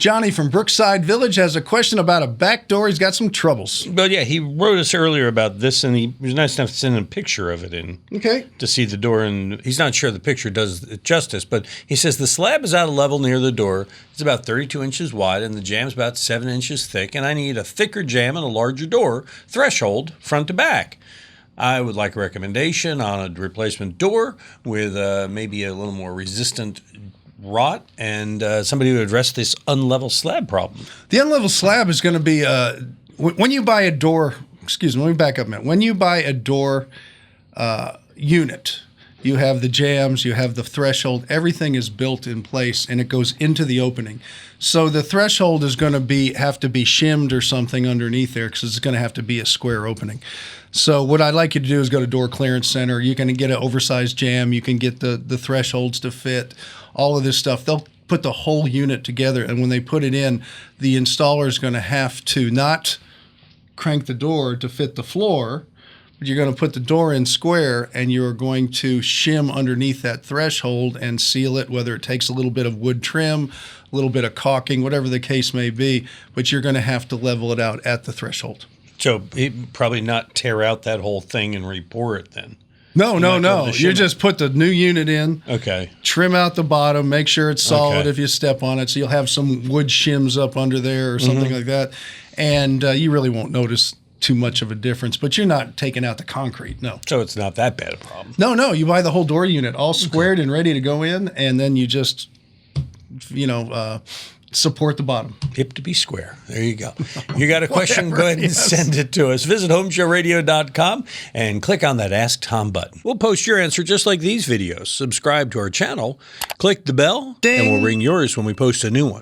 Johnny from Brookside Village has a question about a back door. He's got some troubles. But yeah, he wrote us earlier about this, and he was nice enough to send a picture of it in to see the door. And he's not sure the picture does it justice, but he says the slab is out of level near the door. It's about 32 inches wide, and the jam's about 7 inches thick, and I need a thicker jamb and a larger door threshold front to back. I would like a recommendation on a replacement door with maybe a little more resistant rot and somebody who address this unlevel slab problem. The unlevel slab is going to be when you buy a door. Excuse me. Let me back up a minute. When you buy a door unit, you have the jambs, you have the threshold. Everything is built in place, and it goes into the opening. So the threshold is going to have to be shimmed or something underneath there because it's going to have to be a square opening. So what I'd like you to do is go to Door Clearance Center. You can get an oversized jamb. You can get the thresholds to fit. All of this stuff. They'll put the whole unit together, and when they put it in, the installer is going to have to not crank the door to fit the floor, but you're going to put the door in square, and you're going to shim underneath that threshold and seal it, whether it takes a little bit of wood trim, a little bit of caulking, whatever the case may be, but you're going to have to level it out at the threshold. So he'd probably not tear out that whole thing and re-pour it then. No. You just put the new unit in. Okay. Trim out the bottom. Make sure it's solid if you step on it. So you'll have some wood shims up under there or something like that. And you really won't notice too much of a difference. But you're not taking out the concrete. No. So it's not that bad a problem. No. You buy the whole door unit all squared and ready to go in. And then you just, support the bottom. Hip to be square. There you go. You got a question? Go ahead and send it to us. Visit HomeShowRadio.com and click on that Ask Tom button. We'll post your answer just like these videos. Subscribe to our channel, click the bell, and we'll ring yours when we post a new one.